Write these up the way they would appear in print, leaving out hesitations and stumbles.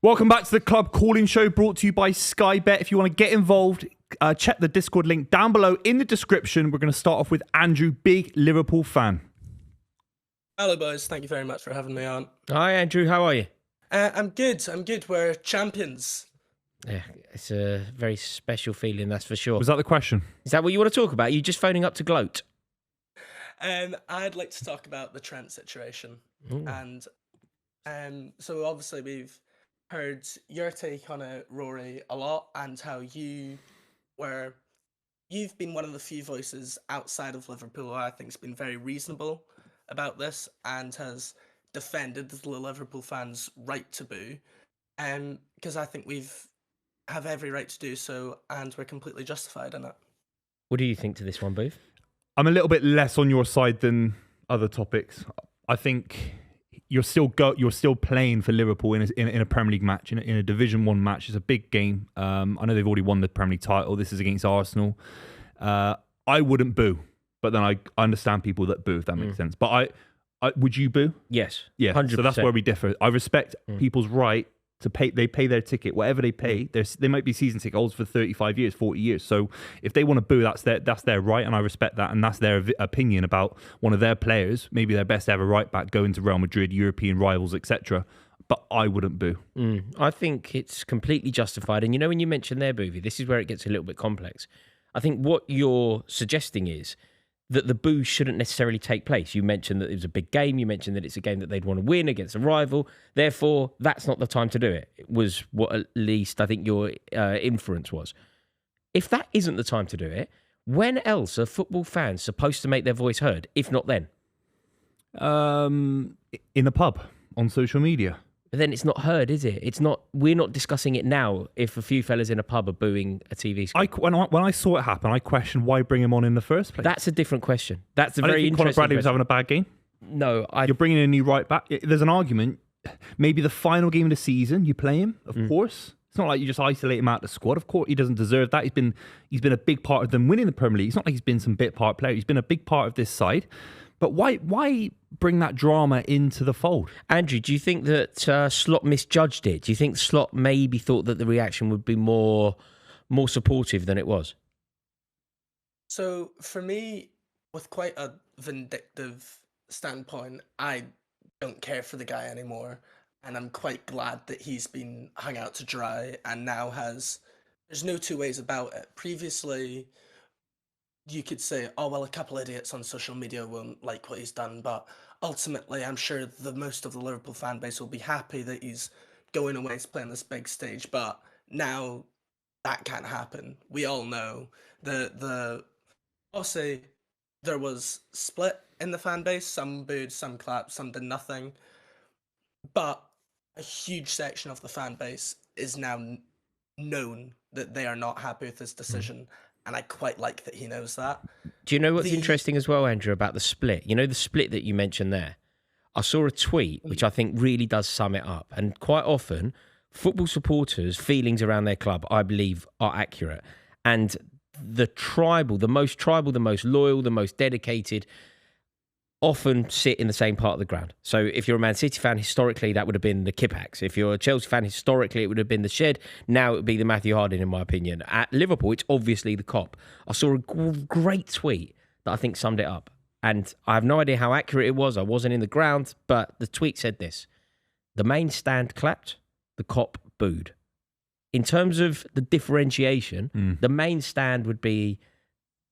Welcome back to the Club Calling Show, brought to you by Sky Bet. If you want to get involved, check the Discord link down below in the description. We're going to start off with Andrew, big Liverpool fan. Hello, boys. Thank you very much for having me on. Hi, Andrew. How are you? I'm good. We're champions. Yeah, it's a very special feeling, that's for sure. Was that the question? Is that what you want to talk about? Are you just phoning up to gloat? I'd like to talk about the Trent situation. Ooh. And so obviously we've heard your take on it, Rory, a lot, and how you've been one of the few voices outside of Liverpool who I think has been very reasonable about this and has defended the Liverpool fans' right to boo. Because I think have every right to do so, and we're completely justified in it. What do you think to this one, Booth? I'm a little bit less on your side than other topics. I think you're still playing for Liverpool in a Premier League match, in a Division 1 match. It's a big game. I know they've already won the Premier League title. This is against Arsenal. I wouldn't boo, but then I understand people that boo, if that makes sense. But I would you boo? Yes. Yeah. 100%. So that's where we differ. I respect people's right to pay. They pay their ticket, whatever they pay. They might be season ticket holders for 35 years, 40 years. So if they want to boo, that's their right, and I respect that, and that's their opinion about one of their players, maybe their best ever right back, going to Real Madrid, European rivals, etc. But I wouldn't boo. I think it's completely justified. And you know, when you mention their Buvey, this is where it gets a little bit complex. I think what you're suggesting is that the boo shouldn't necessarily take place. You mentioned that it was a big game. You mentioned that it's a game that they'd want to win against a rival. Therefore, that's not the time to do it. It was what at least I think your inference was. If that isn't the time to do it, when else are football fans supposed to make their voice heard, if not then? In a pub, on social media. But then it's not heard, is it? It's not. We're not discussing it now. If a few fellas in a pub are booing a TV screen, When I saw it happen, I questioned why bring him on in the first place. that's a different question. That's a I don't very think Conor interesting Bradley was question. having a bad game. No, You're bringing in a new right back. There's an argument. Maybe the final game of the season, you play him. Of course, it's not like you just isolate him out of the squad. Of course, he doesn't deserve that. He's been a big part of them winning the Premier League. It's not like he's been some bit part player. He's been a big part of this side. But why bring that drama into the fold? Andrew, do you think that Slot misjudged it? Do you think Slot maybe thought that the reaction would be more supportive than it was? So for me, with quite a vindictive standpoint, I don't care for the guy anymore, and I'm quite glad that he's been hung out to dry and now there's no two ways about it. Previously, you could say, oh, well, a couple idiots on social media won't like what he's done, but ultimately, I'm sure the most of the Liverpool fan base will be happy that he's going away to play on this big stage, but now that can't happen. We all know I'll say there was split in the fan base. Some booed, some clapped, some did nothing. But a huge section of the fan base is now known that they are not happy with this decision. And I quite like that he knows that. Do you know what's interesting as well, Andrew, about the split? You know the split that you mentioned there? I saw a tweet which I think really does sum it up. And quite often, football supporters' feelings around their club, I believe, are accurate. And the most loyal, the most dedicated, often sit in the same part of the ground. So if you're a Man City fan, historically, that would have been the Kippax. If you're a Chelsea fan, historically, it would have been the Shed. Now it would be the Matthew Harding, in my opinion. At Liverpool, it's obviously the Kop. I saw a great tweet that I think summed it up. And I have no idea how accurate it was. I wasn't in the ground, but the tweet said this: the main stand clapped, the Kop booed. In terms of the differentiation, the main stand would be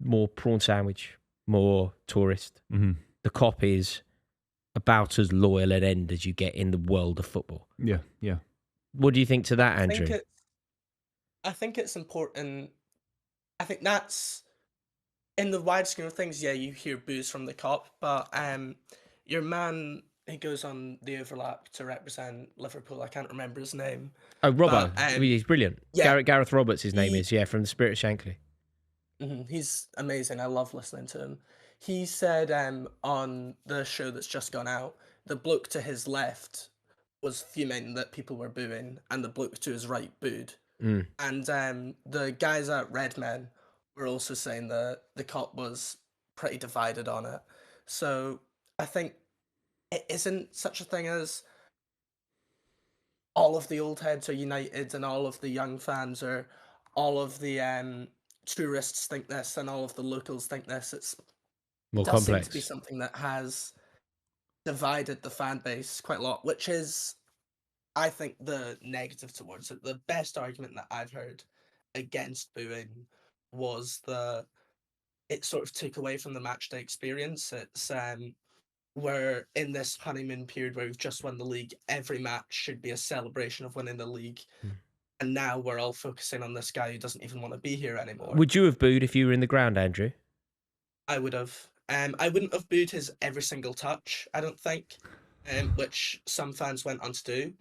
more prawn sandwich, more tourist. The Kop is about as loyal an end as you get in the world of football. Yeah, yeah. What do you think to that, Andrew? I think it's important. I think that's, in the wide scheme of things, yeah, you hear boos from the Kop, but your man, he goes on the overlap to represent Liverpool. I can't remember his name. Oh, Robbo. He's brilliant. Yeah, Gareth Roberts, his name is, from the Spirit of Shankly. He's amazing. I love listening to him. He said on the show that's just gone out, the bloke to his left was fuming that people were booing, and the bloke to his right booed. And the guys at Redmen were also saying that the Kop was pretty divided on it. So I think it isn't such a thing as all of the old heads are united and all of the young fans or all of the tourists think this and all of the locals think this. It More does seem complex. to be something that has divided the fan base quite a lot, which is, I think, the negative towards it. The best argument that I've heard against booing was it sort of took away from the matchday experience. It's we're in this honeymoon period where we've just won the league. Every match should be a celebration of winning the league. And now we're all focusing on this guy who doesn't even want to be here anymore. Would you have booed if you were in the ground, Andrew? I would have. I wouldn't have booed his every single touch, I don't think, which some fans went on to do.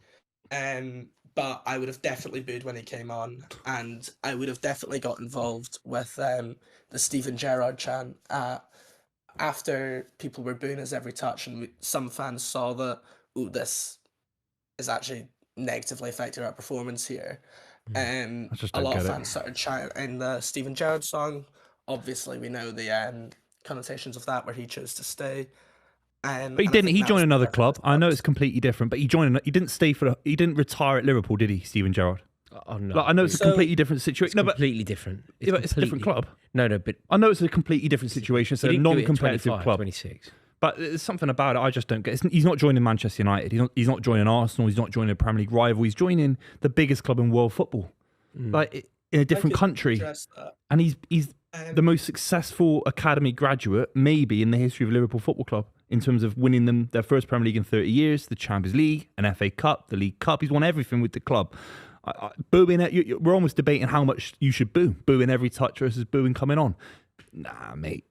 But I would have definitely booed when he came on, and I would have definitely got involved with the Steven Gerrard chant after people were booing his every touch, and some fans saw that, this is actually negatively affecting our performance here. A lot of fans started chanting the Steven Gerrard song. Obviously, we know the connotations of that, where he chose to stay. But he didn't. He joined another club. I know it's completely different, but he joined. He didn't stay he didn't retire at Liverpool, did he, Steven Gerrard? Oh no! Like, I know it's a completely different situation. It's completely different. It's a different club. No, but I know it's a completely different situation. It's a non-competitive club. 26. But there's something about it I just don't get. He's not joining Manchester United. He's not joining Arsenal. He's not joining a Premier League rival. He's joining the biggest club in world football, like in a different country. And he's the most successful academy graduate, maybe, in the history of Liverpool Football Club, in terms of winning them their first Premier League in 30 years, the Champions League, an FA Cup, the League Cup. He's won everything with the club. Booing it, we're almost debating how much you should boo. Booing every touch versus booing coming on. Nah, mate.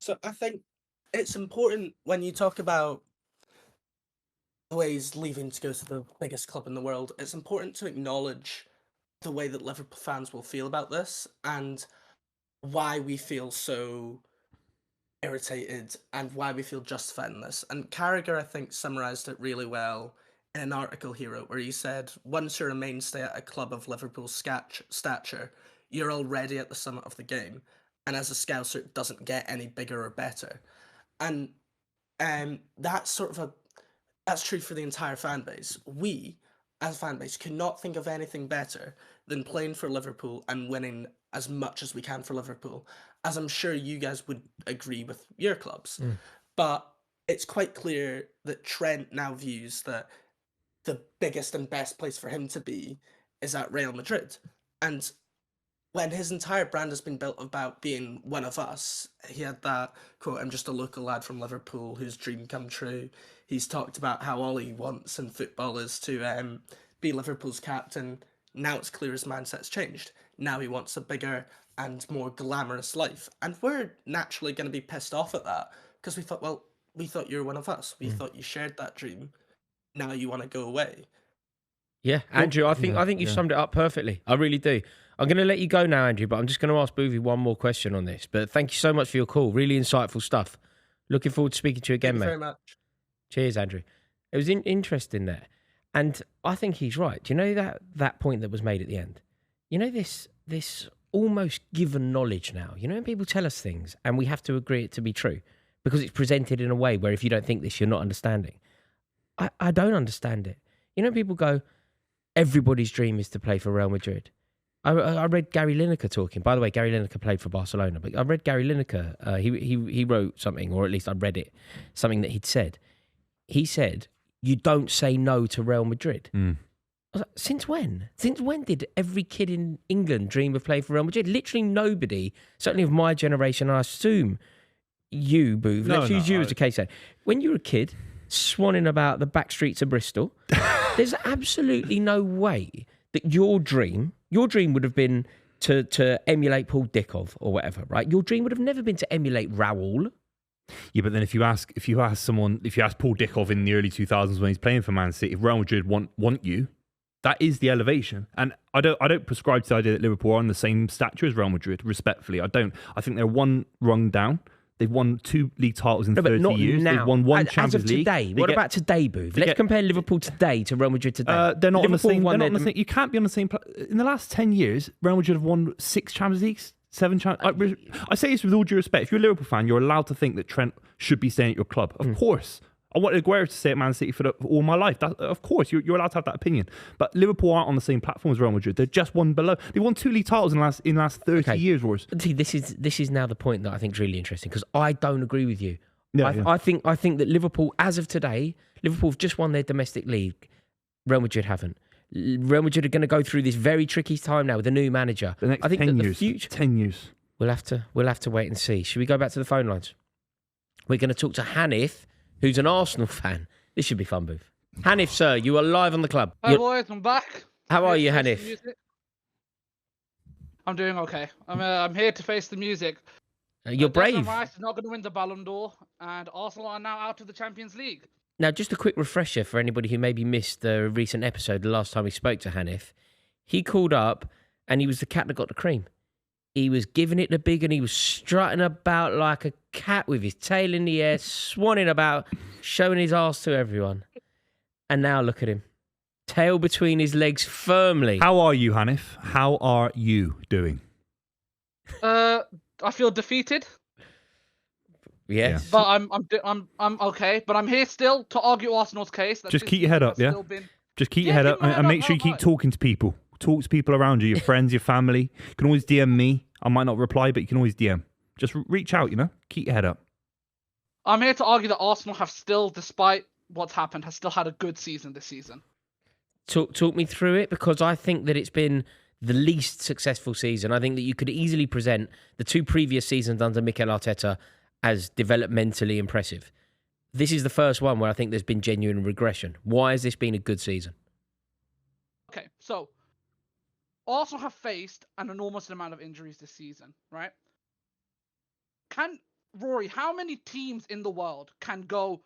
So I think it's important when you talk about the way he's leaving to go to the biggest club in the world, it's important to acknowledge the way that Liverpool fans will feel about this and why we feel so irritated and why we feel justified in this. And Carragher, I think, summarised it really well in an article he wrote where he said, once you're a mainstay at a club of Liverpool's stature, you're already at the summit of the game. And as a Scouser, it doesn't get any bigger or better. And that's true for the entire fan base. We, as a fan base, could not think of anything better than playing for Liverpool and winning as much as we can for Liverpool, as I'm sure you guys would agree with your clubs. But it's quite clear that Trent now views that the biggest and best place for him to be is at Real Madrid. And when his entire brand has been built about being one of us, he had that quote, I'm just a local lad from Liverpool whose dream come true. He's talked about how all he wants in football is to be Liverpool's captain. Now it's clear his mindset's changed. Now he wants a bigger and more glamorous life. And we're naturally going to be pissed off at that because we thought you were one of us. We thought you shared that dream. Now you want to go away. Yeah, Andrew, I think you've summed it up perfectly. I really do. I'm going to let you go now, Andrew, but I'm just going to ask Buvey one more question on this. But thank you so much for your call. Really insightful stuff. Looking forward to speaking to you again, mate. Thank you very much. Cheers, Andrew. It was interesting there. And I think he's right. Do you know that point that was made at the end? You know, this almost given knowledge now. You know, when people tell us things and we have to agree it to be true because it's presented in a way where if you don't think this, you're not understanding. I don't understand it. You know, people go, everybody's dream is to play for Real Madrid. I read Gary Lineker talking. By the way, Gary Lineker played for Barcelona, but I read Gary Lineker. He wrote something, or at least I read it, something that he'd said. He said, you don't say no to Real Madrid. I was like, since when? Since when did every kid in England dream of playing for Real Madrid? Literally nobody, certainly of my generation, I assume you, Booth. Let's use you as a case study. When you were a kid, swanning about the back streets of Bristol, there's absolutely no way that your dream would have been to emulate Paul Dickov or whatever, right? Your dream would have never been to emulate Raoul. Yeah, but then if you ask Paul Dickov in the early 2000s when he's playing for Man City, if Real Madrid want you, that is the elevation. And I don't prescribe to the idea that Liverpool are on the same stature as Real Madrid, respectfully. I don't. I think they're one rung down. They've won 2 league titles in 30 years. Now. They've won one Champions League. Today, what about today, Booth? Let's compare Liverpool today to Real Madrid today. They're not Liverpool on the same. You can't be on the same. In the last 10 years, Real Madrid have won 6 Champions Leagues, 7 Champions. I say this with all due respect. If you're a Liverpool fan, you're allowed to think that Trent should be staying at your club. Of course. I wanted Aguero to stay at Man City for all my life. Of course, you're allowed to have that opinion. But Liverpool aren't on the same platform as Real Madrid. They're just one below. They won 2 league titles in the last 30 years, Royce. See, this is now the point that I think is really interesting because I don't agree with you. Yeah, I think that Liverpool, as of today, Liverpool have just won their domestic league. Real Madrid haven't. Real Madrid are going to go through this very tricky time now with a new manager. The next I think 10 that years. the future, 10 years. We'll have to wait and see. Should we go back to the phone lines? We're going to talk to Hanif, who's an Arsenal fan. This should be fun, Booth. Hanif, sir, you are live on the club. Hi boys, I'm back. How are you, Here to face Hanif? the music. I'm doing okay. I'm here to face the music. You're brave. Declan Rice is not going to win the Ballon d'Or, and Arsenal are now out of the Champions League. Now, just a quick refresher for anybody who maybe missed the recent episode, the last time we spoke to Hanif. He called up, and he was the cat that got the cream. He was giving it the big, and he was strutting about like a cat with his tail in the air, swanning about, showing his arse to everyone. And now look at him. Tail between his legs firmly. How are you, Hanif? How are you doing? I feel defeated, Yes. but I'm okay. But I'm here still to argue Arsenal's case. That Just this keep your head season up, has yeah? still been- Just keep your Yeah, head keep up my and head make up, sure you keep alright. talking to people. Talk to people around you, your friends, your family. You can always DM me. I might not reply, but you can always DM. Just reach out, Keep your head up. I'm here to argue that Arsenal have still, despite what's happened, has still had a good season this season. Talk me through it, because I think that it's been the least successful season. I think that you could easily present the 2 previous seasons under Mikel Arteta as developmentally impressive. This is the first one where I think there's been genuine regression. Why has this been a good season? Okay, so Arsenal have faced an enormous amount of injuries this season, right? Rory, how many teams in the world can go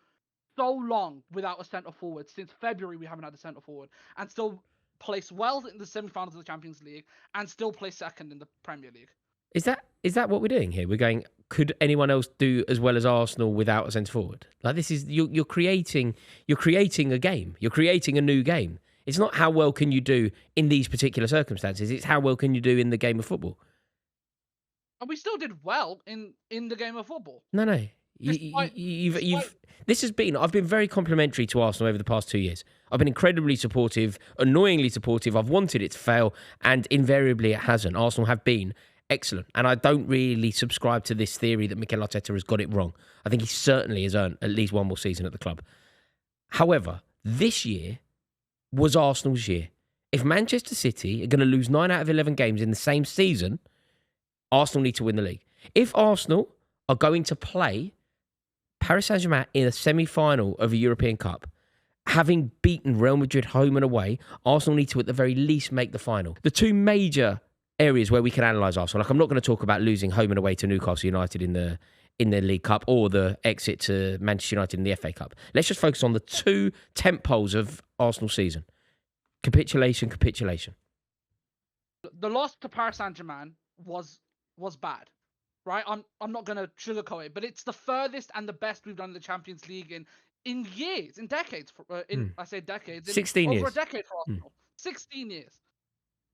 so long without a centre forward? Since February, we haven't had a centre forward, and still place well in the semi-finals of the Champions League, and still place second in the Premier League. Is that what we're doing here? We're going, could anyone else do as well as Arsenal without a centre forward? Like, this is you're creating a game. You're creating a new game. It's not how well can you do in these particular circumstances. It's how well can you do in the game of football. And we still did well in the game of football. No. Despite- I've been very complimentary to Arsenal over the past 2 years. I've been incredibly supportive, annoyingly supportive. I've wanted it to fail, and invariably it hasn't. Arsenal have been excellent, and I don't really subscribe to this theory that Mikel Arteta has got it wrong. I think he certainly has earned at least one more season at the club. However, this year was Arsenal's year. If Manchester City are going to lose 9 out of 11 games in the same season, Arsenal need to win the league. If Arsenal are going to play Paris Saint-Germain in a semi-final of a European Cup, having beaten Real Madrid home and away, Arsenal need to at the very least make the final. The 2 major areas where we can analyse Arsenal, like I'm not going to talk about losing home and away to Newcastle United in the League Cup or the exit to Manchester United in the FA Cup. Let's just focus on the 2 tentpoles of Arsenal season. Capitulation. The loss to Paris Saint-Germain was bad, right? I'm not gonna sugarcoat it, but it's the furthest and the best we've done in the Champions League in years, in decades. I say decades. 16 years. Over a decade for Arsenal. 16 years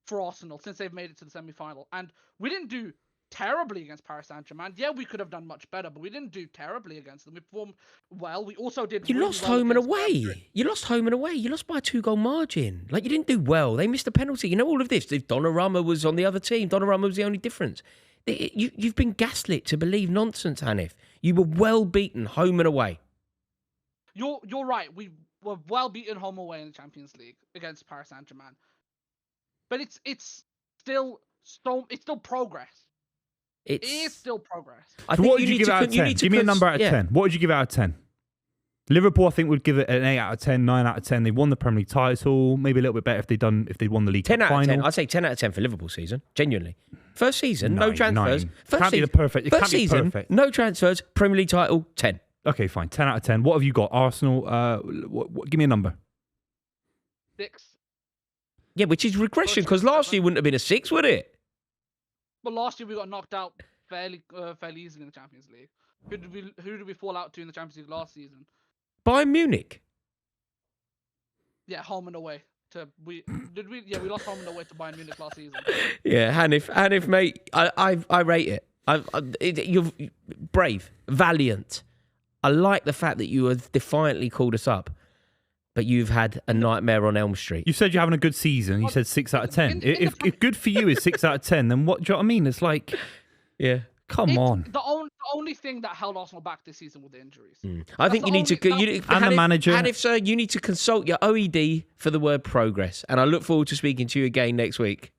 for Arsenal since they've made it to the semi-final, and we didn't do terribly against Paris Saint-Germain. Yeah, we could have done much better, but we didn't do terribly against them. We performed well. We also did. You really lost well home and against away. Madrid. You lost home and away. You lost by a 2-goal margin. Like, you didn't do well. They missed a penalty. You know all of this. If Donnarumma was on the other team, Donnarumma was the only difference. You've been gaslit to believe nonsense, Hanif. You were well beaten home and away. You're right. We were well beaten home away in the Champions League against Paris Saint-Germain, but it's still progress. It is still progress. I So think what would you give out of 10? Give me a number out of 10. What would you give out of 10? Liverpool, I think, would give it an 8 out of 10, 9 out of 10. They won the Premier League title. Maybe a little bit better if they'd won the League 10 Cup out of 10. final. I'd say 10 out of 10 for Liverpool season. Genuinely. First season, no 9, transfers. 9. First Can't be season, the perfect. It first can't be season, perfect. no transfers. Premier League title, 10. Okay, fine. 10 out of 10. What have you got? Arsenal. Give me a number. 6. Yeah, which is regression, because last year wouldn't have been a 6, would it? But last year we got knocked out fairly easily in the Champions League. Who did we fall out to in the Champions League last season? Bayern Munich. Yeah, home and away. We lost home and away to Bayern Munich last season. Yeah, Hanif, mate, I rate it. You're brave, valiant. I like the fact that you have defiantly called us up, but you've had a nightmare on Elm Street. You said you're having a good season. You said 6 out of 10. If good for you is 6 out of 10, then what do you know what I mean? It's like, Yeah. come on. The only thing that held Arsenal back this season were the injuries. I think you need to... And the manager. Hanif, sir, you need to consult your OED for the word progress. And I look forward to speaking to you again next week.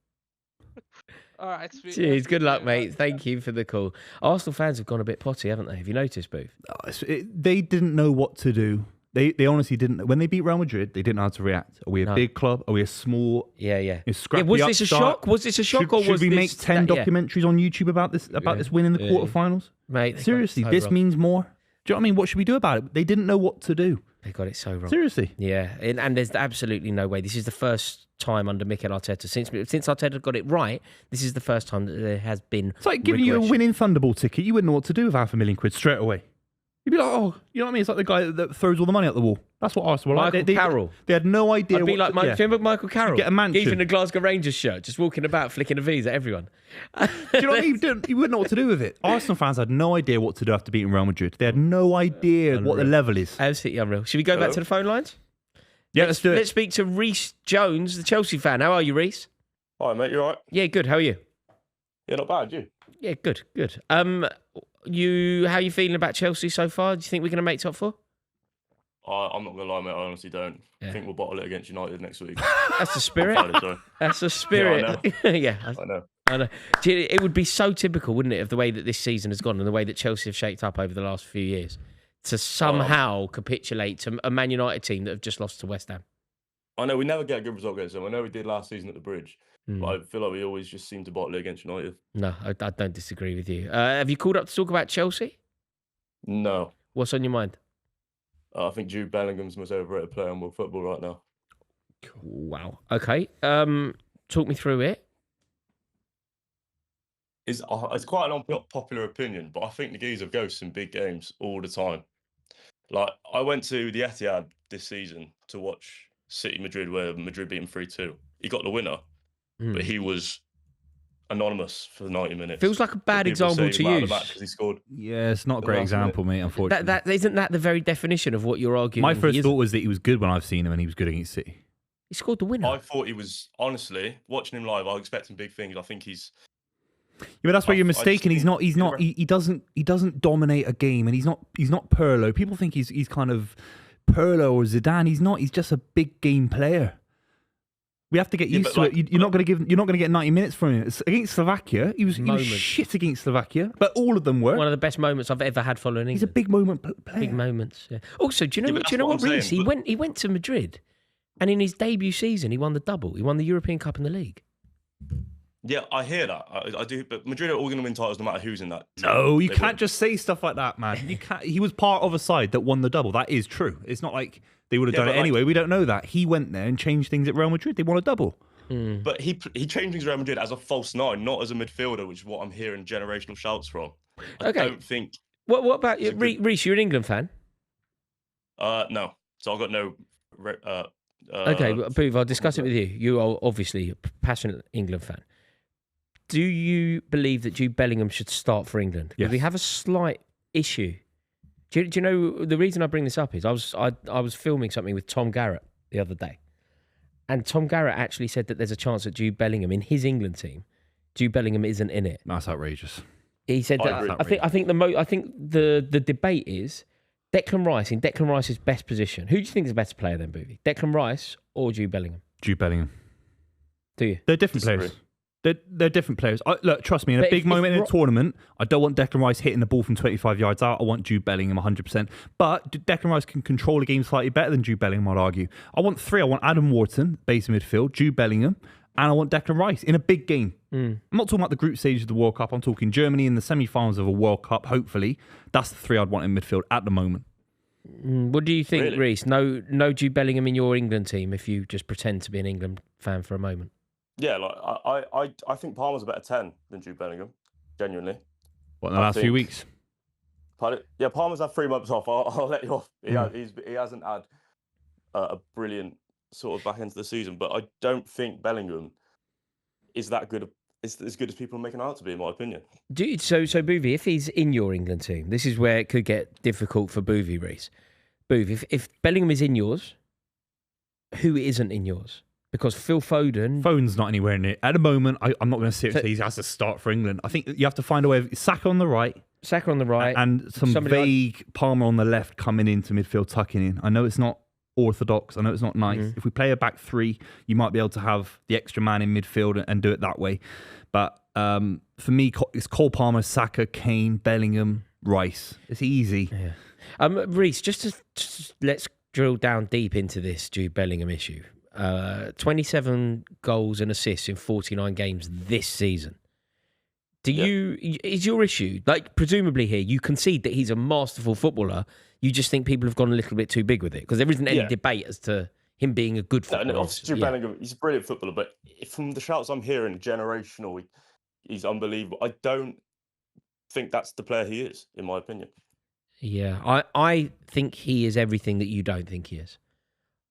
All right. Sweet. Cheers. Good luck, mate. Thank you for the call. Arsenal fans have gone a bit potty, haven't they? Have you noticed, Booth? They didn't know what to do. They honestly didn't. When they beat Real Madrid, they didn't know how to react. Are we a big club? Are we a small? Yeah. Scrappy Was this a upstart? shock? Was this a shock, or Should was we this, make 10 documentaries on YouTube about this win in the quarterfinals? Mate, Seriously, this means more. Do you know what I mean? What should we do about it? They didn't know what to do. They got it so wrong. Seriously. Yeah, and there's absolutely no way. This is the first time under Mikel Arteta. Since Arteta got it right, this is the first time that there has been It's like giving you a winning Thunderball ticket. You wouldn't know what to do with £500,000 straight away. You'd be like, oh, you know what I mean? It's like the guy that throws all the money at the wall. That's what Arsenal were like. Michael Carroll. They had no idea. I'd be like, remember Michael Carroll? Get a mansion. Even a Glasgow Rangers shirt, just walking about flicking a V's at everyone. Do you know what I mean? You wouldn't know what to do with it. Arsenal fans had no idea what to do after beating Real Madrid. They had no idea what the level is. Absolutely unreal. Should we go back to the phone lines? Yeah, let's do it. Let's speak to Reece Jones, the Chelsea fan. How are you, Reece? Hi, mate. You all right? Yeah, good. How are you? Yeah, not bad. You? Yeah, good. How are you feeling about Chelsea so far? Do you think we're going to make top four? I'm not going to lie, mate. I honestly don't. Yeah. I think we'll bottle it against United next week. That's the spirit. Sorry. That's the spirit. Yeah, I know. I know. It would be so typical, wouldn't it, of the way that this season has gone and the way that Chelsea have shaped up over the last few years, to somehow capitulate to a Man United team that have just lost to West Ham. I know we never get a good result against them. I know we did last season at the Bridge, but I feel like we always just seem to bottle it against United. No, I don't disagree with you. Have you called up to talk about Chelsea? No. What's on your mind? I think Jude Bellingham's the most overrated player in world football right now. Wow. Okay. Talk me through it. It's quite an unpopular opinion, but I think the geezer goes in big games all the time. Like, I went to the Etihad this season to watch City Madrid, where Madrid beat him 3-2. He got the winner, but he was anonymous for 90 minutes. Feels like a bad example to use. Because he scored. Yeah, it's not a great example, mate, unfortunately. Isn't that the very definition of what you're arguing? My first thought was that he was good when I've seen him and he was good against City. He scored the winner. I thought he was, honestly, watching him live, I was expecting big things. I think he's... Yeah, but that's where you're mistaken. He doesn't dominate a game, and he's not Pirlo. People think he's kind of Pirlo or Zidane. He's not. He's just a big game player. We have to get used to it. You're not going to get 90 minutes from him. Against Slovakia, he was shit against Slovakia, but all of them were. One of the best moments I've ever had following England. He's a big moment player. Big moments. Yeah. Also, do you know what, Reece? He went to Madrid, and in his debut season, he won the double. He won the European Cup and the league. Yeah, I hear that. I do, but Madrid are all going to win titles no matter who's in that team. No, you can't just say stuff like that, man. You can't. He was part of a side that won the double. That is true. It's not like they would have done it anyway. We don't know that. He went there and changed things at Real Madrid. They won a double. But he changed things at Real Madrid as a false nine, not as a midfielder, which is what I'm hearing generational shouts from. I don't think... What about you, Reece? You're an England fan? No. So I've got no... okay, Booth, I'll discuss it with you. You are obviously a passionate England fan. Do you believe that Jude Bellingham should start for England? Yes. We have a slight issue. Do you know the reason I bring this up is I was filming something with Tom Garrett the other day, and Tom Garrett actually said that there's a chance that Jude Bellingham in his England team, Jude Bellingham isn't in it. That's outrageous. He said that. I think the debate is Declan Rice in Declan Rice's best position. Who do you think is a better player than Buvey? Declan Rice or Jude Bellingham? Jude Bellingham. Do you? They're different players. They're different players. Look, trust me, in a big moment in a tournament, I don't want Declan Rice hitting the ball from 25 yards out. I want Jude Bellingham 100%. But Declan Rice can control a game slightly better than Jude Bellingham, I'd argue. I want three. I want Adam Wharton, base midfield, Jude Bellingham, and I want Declan Rice in a big game. I'm not talking about the group stage of the World Cup. I'm talking Germany in the semi-finals of a World Cup, hopefully. That's the three I'd want in midfield at the moment. What do you think, Really? Reece? No Jude Bellingham in your England team if you just pretend to be an England fan for a moment. Yeah, like I think Palmer's a better 10 than Jude Bellingham, genuinely. What, in the last few weeks? Yeah, Palmer's had 3 months off. I'll let you off. He hasn't had a brilliant sort of back end of the season, but I don't think Bellingham is that good is as good as people are making out to be, in my opinion. So Buvey, if he's in your England team, this is where it could get difficult for Buvey, Reece. Buvey, if Bellingham is in yours, who isn't in yours? Because Phil Foden's not anywhere near. At the moment, I'm not going to sit and say he has to start for England. I think you have to find a way of Saka on the right. And some vague Palmer on the left coming into midfield, tucking in. I know it's not orthodox. I know it's not nice. Mm-hmm. If we play a back three, you might be able to have the extra man in midfield and do it that way. But for me, it's Cole Palmer, Saka, Kane, Bellingham, Rice. It's easy. Yeah. Reece, let's drill down deep into this Jude Bellingham issue. 27 goals and assists in 49 games this season. Is your issue, like, presumably here, you concede that he's a masterful footballer, you just think people have gone a little bit too big with it? Because there isn't any debate as to him being a good footballer. No, obviously, Jude Bellingham, he's a brilliant footballer, but from the shouts I'm hearing, generational, he's unbelievable. I don't think that's the player he is, in my opinion. Yeah, I think he is everything that you don't think he is.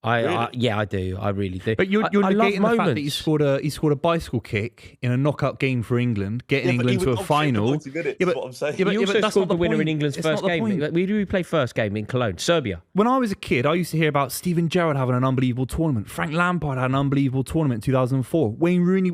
Really? I do. I really do. But you're negating the fact that he moments. scored a bicycle kick in a knockout game for England, getting England to a final. What I'm saying. He also that's scored not the winner point. in England's It's first not the game. point. Where did we play first game? In Cologne, Serbia. When I was a kid, I used to hear about Steven Gerrard having an unbelievable tournament. Frank Lampard had an unbelievable tournament in 2004. Wayne Rooney.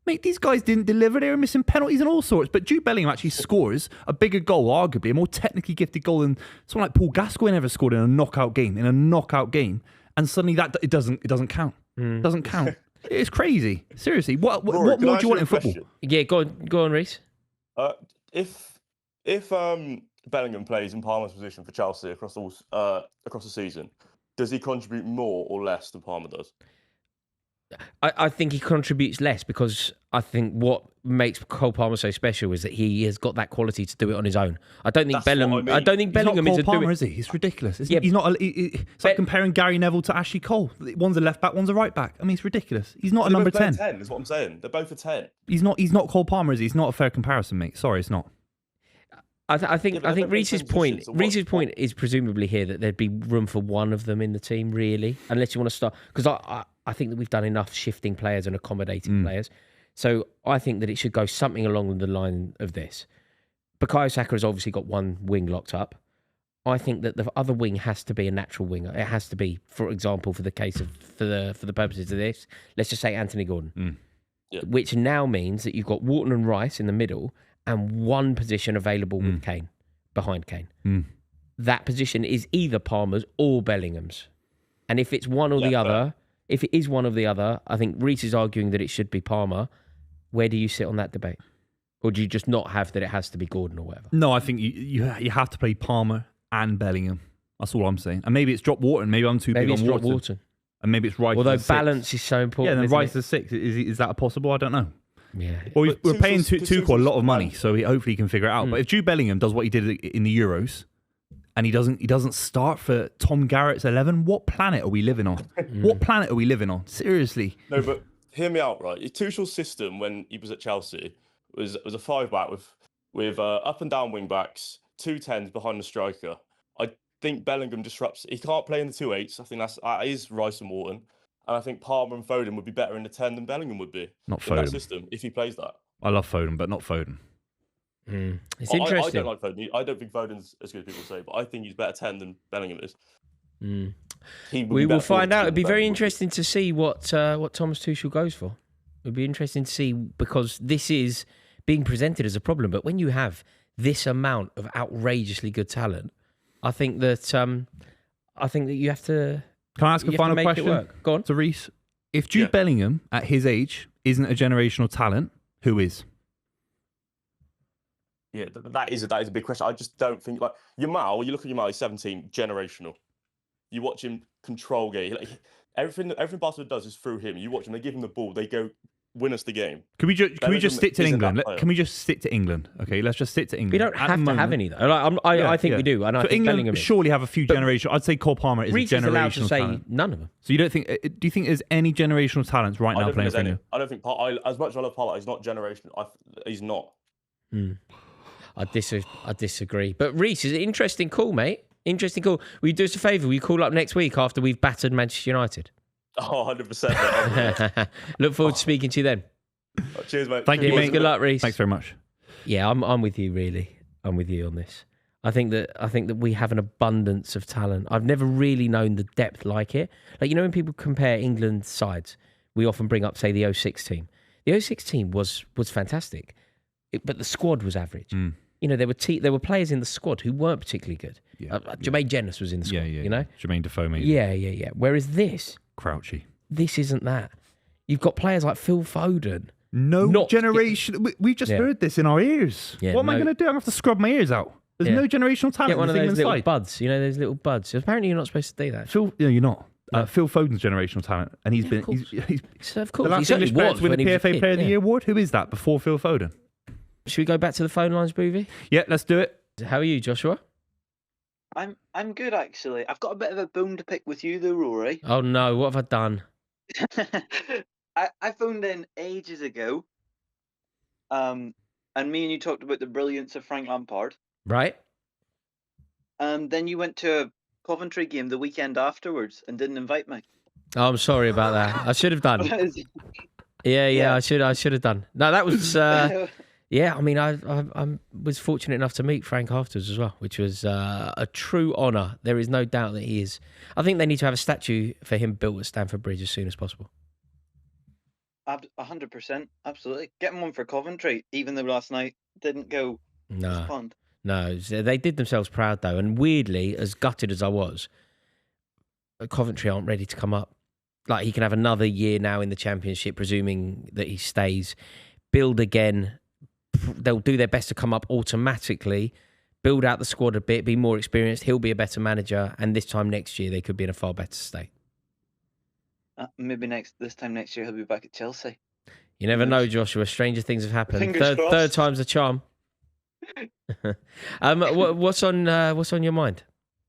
Mate, these guys didn't deliver. They were missing penalties and all sorts. But Jude Bellingham actually scores a bigger goal, arguably, a more technically gifted goal than someone like Paul Gascoigne ever scored in a knockout game. And suddenly it doesn't count. It doesn't count. It's crazy. Seriously. What more do you want in football? Yeah, go on, Reece. If Bellingham plays in Palmer's position for Chelsea across the season, does he contribute more or less than Palmer does? I think he contributes less because I think what makes Cole Palmer so special is that he has got that quality to do it on his own. I don't think Bellingham. I don't think Bellingham is a Palmer, is he? He's ridiculous. He's not. It's like comparing Gary Neville to Ashley Cole. One's a left back, one's a right back. I mean, it's ridiculous. He's not a number 10. 10 is what I'm saying. They're both a 10. He's not Cole Palmer, is he? It's not a fair comparison, mate. Sorry, it's not. I think Reece's point is presumably here that there'd be room for one of them in the team, really, unless you want to start. Because I think that we've done enough shifting players and accommodating players. So I think that it should go something along the line of this. Bukayo Saka has obviously got one wing locked up. I think that the other wing has to be a natural winger. It has to be, for example, for the purposes of this, let's just say Anthony Gordon, which now means that you've got Wharton and Rice in the middle and one position available with Kane, behind Kane. That position is either Palmer's or Bellingham's. And if it's one or the other, if it is one or the other, I think Reece is arguing that it should be Palmer. Where do you sit on that debate? Or do you just not have that it has to be Gordon or whatever? No, I think you have to play Palmer and Bellingham. That's all I'm saying. And maybe it's drop Wharton. Maybe I'm too big on Wharton. And maybe it's Rice. Although balance is so important. Yeah, then Rice is 6. Is that possible? I don't know. Yeah. Well, we're paying Tuchel a lot of money, so hopefully he can figure it out. But if Jude Bellingham does what he did in the Euros, and he doesn't start for Tom Garrett's 11, what planet are we living on? What planet are we living on? Seriously. No, but hear me out, right? Tuchel's system when he was at Chelsea was a 5-back with up and down wing backs, 2 10s behind the striker. I think Bellingham disrupts. He can't play in the 2 8s. I think that is Rice and Wharton. And I think Palmer and Foden would be better in the 10 than Bellingham would be. Not in that Foden. system if he plays that. I love Foden, but not Foden. It's interesting. I don't like Foden. I don't think Foden's as good as people say, but I think he's better 10 than Bellingham is. We will find out. It'd be very interesting to see what Thomas Tuchel goes for. It'd be interesting to see, because this is being presented as a problem. But when you have this amount of outrageously good talent, I think that you have to. Can I ask a final question? Go on. To Reece. If Jude Bellingham, at his age, isn't a generational talent, who is? Yeah, that is a big question. I just don't think, like, Yamal, you look at Yamal, he's 17, generational. You watch him control game. Everything Barcelona does is through him. You watch him, they give him the ball, they go win us the game. Can we just stick to England? Can we just stick to England? Okay, let's just stick to England. We don't have to have any, though. I think we do. And I think England Bellingham surely have a few generational. I'd say Cole Palmer is a generational talent. None of them. So you don't think? Do you think there's any generational talents right now playing for England? I don't think. As much as I love Palmer, he's not generational. He's not. I disagree. But Reece, is an interesting call, mate. Interesting call. Will you do us a favour? Will you call up next week after we've battered Manchester United? Oh, 100%. Look forward to speaking to you then. Cheers, mate. Thank you, Cheers, mate. good luck, Reece. Thanks very much. Yeah, I'm with you, really. I'm with you on this. I think that we have an abundance of talent. I've never really known the depth like it. Like, you know, when people compare England sides, we often bring up, say, the '06 team. The '06 team was fantastic, but the squad was average. You know, there were players in the squad who weren't particularly good. Jermaine Jennings was in the squad, you know? Jermaine Defoe, maybe. Yeah. Whereas this isn't that. You've got players like Phil Foden. No generation. We've just heard this in our ears. Yeah, what am I going to do? I'm going to have to scrub my ears out. There's no generational talent. Get one in of this those England little side. buds. You know, those little buds. Apparently, you're not supposed to do that. You're not. No. Phil Foden's generational talent, and he's been. He's So, of course, the last English player to win the PFA Player of the Year award. Who is that before Phil Foden? Should we go back to the phone lines, Buvey? Yeah, let's do it. How are you, Joshua? I'm good, actually. I've got a bit of a bone to pick with you, though, Rory. Oh no, what have I done? I phoned in ages ago, and me and you talked about the brilliance of Frank Lampard. Right? Then you went to a Coventry game the weekend afterwards and didn't invite me. Oh, I'm sorry about that. I should have done. Yeah. I should have done. No, that was. Yeah, I mean, I was fortunate enough to meet Frank afterwards as well, which was a true honour. There is no doubt that he is. I think they need to have a statue for him built at Stamford Bridge as soon as possible. 100%, absolutely. Getting one for Coventry, even though last night didn't go as planned. No, they did themselves proud though, and weirdly, as gutted as I was, Coventry aren't ready to come up. Like, he can have another year now in the Championship, presuming that he stays. Build again. They'll do their best to come up automatically, build out the squad a bit, be more experienced. He'll be a better manager, and this time next year they could be in a far better state. Maybe this time next year he'll be back at Chelsea. You never know, Joshua. Stranger things have happened. Fingers crossed. Third time's a charm. What's on your mind?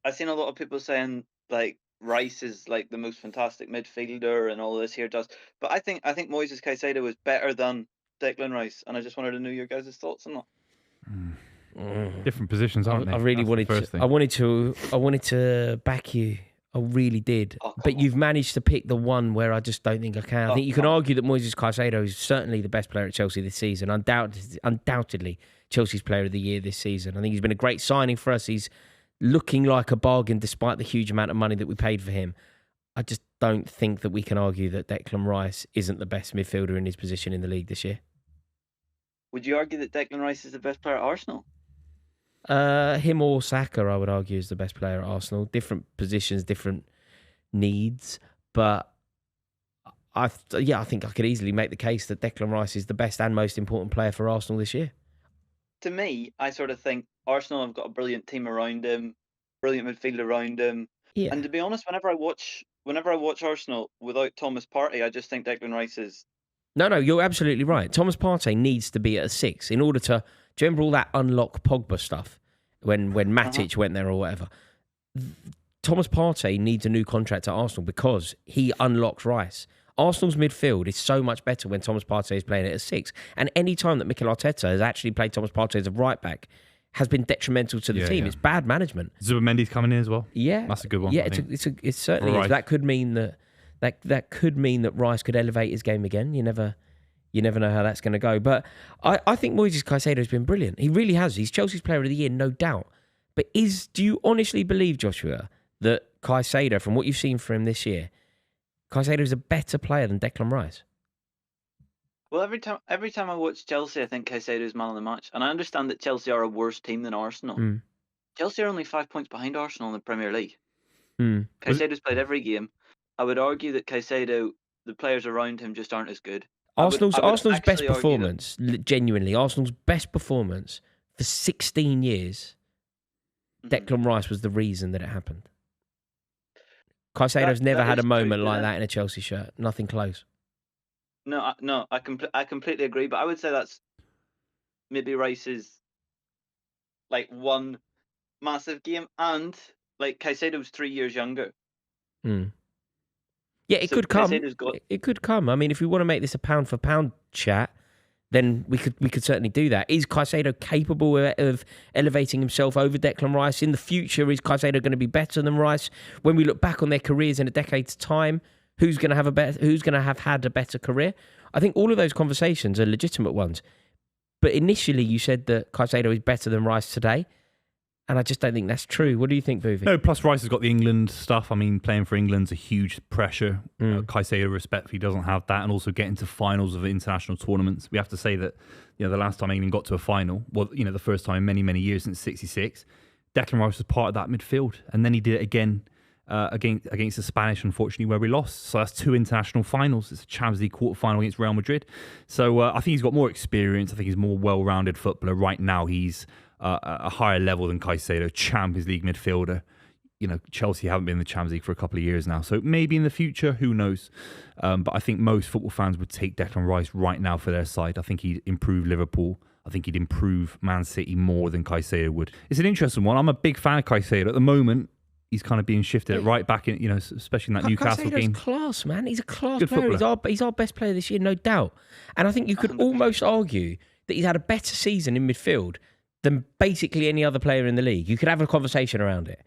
I've seen a lot of people saying like Rice is like the most fantastic midfielder and all this here does, but I think Moises Caicedo is better than Declan Rice, and I just wanted to know your guys' thoughts on that. Different positions, aren't they? I really wanted to. I wanted to back you. I really did. But you've managed to pick the one where I just don't think I can. I think you can argue that Moises Caicedo is certainly the best player at Chelsea this season. Undoubtedly Chelsea's player of the year this season. I think he's been a great signing for us. He's looking like a bargain despite the huge amount of money that we paid for him. I just don't think that we can argue that Declan Rice isn't the best midfielder in his position in the league this year. Would you argue that Declan Rice is the best player at Arsenal? Him or Saka, I would argue, is the best player at Arsenal. Different positions, different needs. But I think I could easily make the case that Declan Rice is the best and most important player for Arsenal this year. To me, I sort of think Arsenal have got a brilliant team around him, brilliant midfield around him. Yeah. And to be honest, whenever I watch Arsenal without Thomas Partey, I just think Declan Rice is... No, you're absolutely right. Thomas Partey needs to be at a 6 in order to... Do you remember all that unlock Pogba stuff when Matic went there or whatever? Thomas Partey needs a new contract at Arsenal because he unlocks Rice. Arsenal's midfield is so much better when Thomas Partey is playing it at 6. And any time that Mikel Arteta has actually played Thomas Partey as a right back has been detrimental to the team. Yeah. It's bad management. Zubamendi's coming in as well. Yeah, that's a good one. Yeah, it's certainly is. That could mean that could mean that Rice could elevate his game again. You never know how that's going to go. But I think Moises Caicedo has been brilliant. He really has. He's Chelsea's player of the year, no doubt. But do you honestly believe, Joshua, that Caicedo, from what you've seen from him this year, Caicedo is a better player than Declan Rice? Well, every time I watch Chelsea, I think Caicedo is man of the match. And I understand that Chelsea are a worse team than Arsenal. Chelsea are only 5 points behind Arsenal in the Premier League. Caicedo's played every game. I would argue that Caicedo, the players around him just aren't as good. Arsenal's best performance, genuinely, Arsenal's best performance for 16 years, Declan Rice was the reason that it happened. Caicedo's never had a moment like that in a Chelsea shirt. Nothing close. No, I completely agree. But I would say that's maybe Rice's like one massive game, and like Caicedo's 3 years younger. Yeah, it could come. It could come. I mean, if we want to make this a pound for pound chat, then we could certainly do that. Is Caicedo capable of elevating himself over Declan Rice in the future? Is Caicedo going to be better than Rice when we look back on their careers in a decade's time? Who's going to have had a better career? I think all of those conversations are legitimate ones. But initially, you said that Caicedo is better than Rice today. And I just don't think that's true. What do you think, Buvey? No, plus Rice has got the England stuff. I mean, playing for England's a huge pressure. Caicedo, respectfully, doesn't have that. And also getting to finals of international tournaments. We have to say that, the last time England got to a final, the first time in many, many years since '66, Declan Rice was part of that midfield. And then he did it again against the Spanish, unfortunately, where we lost. So that's 2 international finals. It's a Champions League quarter-final against Real Madrid. So I think he's got more experience. I think he's a more well-rounded footballer. Right now, he's a higher level than Caicedo, Champions League midfielder. Chelsea haven't been in the Champions League for a couple of years now. So maybe in the future, who knows? But I think most football fans would take Declan Rice right now for their side. I think he'd improve Liverpool. I think he'd improve Man City more than Caicedo would. It's an interesting one. I'm a big fan of Caicedo. At the moment, he's kind of being shifted right back in, especially in that Newcastle game. Caicedo's class, man. He's a class Good player. footballer. He's our best player this year, no doubt. And I think you could almost argue that he's had a better season in midfield than basically any other player in the league. You could have a conversation around it.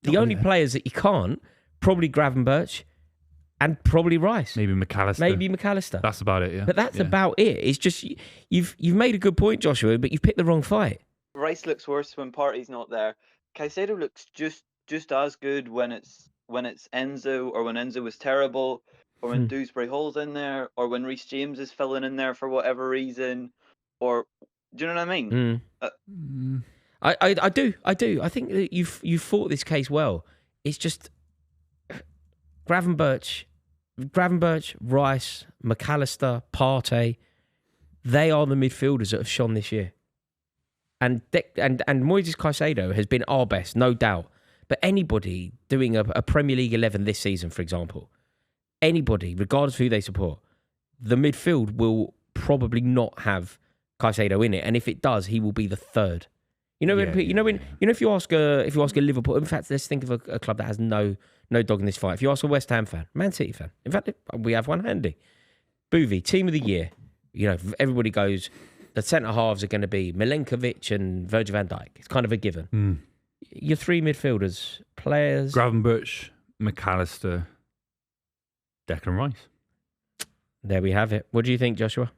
The only players that you can't, probably Gravenberch and probably Rice. Maybe McAllister. That's about it, yeah. But that's about it. It's just, you've made a good point, Joshua, but you've picked the wrong fight. Rice looks worse when Partey's not there. Caicedo looks just as good when it's Enzo, or when Enzo was terrible, or when Dewsbury Hall's in there, or when Reece James is filling in there for whatever reason, or do you know what I mean? I do. I think that you've fought this case well. It's just Gravenberch, Rice, McAllister, Partey. They are the midfielders that have shone this year. And Moises Caicedo has been our best, no doubt. But anybody doing a Premier League 11 this season, for example, anybody, regardless of who they support, the midfield will probably not have Caicedo in it. And if it does, he will be the third. If you ask a Liverpool, in fact, let's think of a club that has no dog in this fight. If you ask a West Ham fan, Man City fan, in fact, we have one handy. Buvey, team of the year. Everybody goes, the centre halves are going to be Milenkovic and Virgil van Dijk. It's kind of a given. Your 3 midfielders, players. Gravenberch, McAllister, Declan Rice. There we have it. What do you think, Joshua?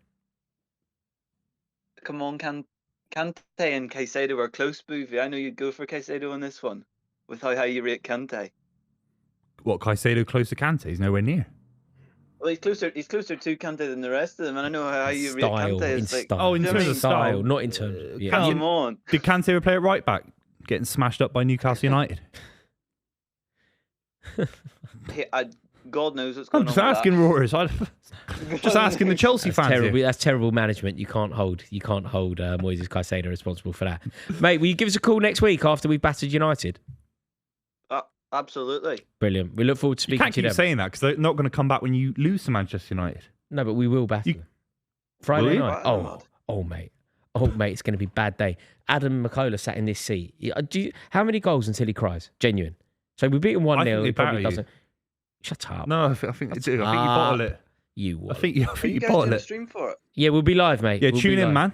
Come on, Kante and Caicedo are close, Buvey. I know you'd go for Caicedo on this one, with how high you rate Kante. What, Caicedo close to Kante? He's nowhere near. Well, he's closer to Kante than the rest of them, and I know how high you rate Kante. In terms of style, not in terms. Yeah. Come on. Did Kante ever play at right back, getting smashed up by Newcastle United? God knows what's going on. I'm just asking, Rory. Just asking the Chelsea fans. That's terrible management. You can't hold Moises Caicedo responsible for that, mate. Will you give us a call next week after we've battered United? Absolutely. Brilliant. We look forward to speaking to you. You can't keep saying that because they're not going to come back when you lose to Manchester United. No, but we will batter them. Friday night. Oh, mate, it's going to be a bad day. Adam McKola sat in this seat. How many goals until he cries? Genuine. So we beat him 1-0. He probably doesn't. Shut up. No, I think they do. I think you bottle it. You will. I think you bottle it. Stream for it? Yeah, we'll be live, mate. Yeah, tune in, man.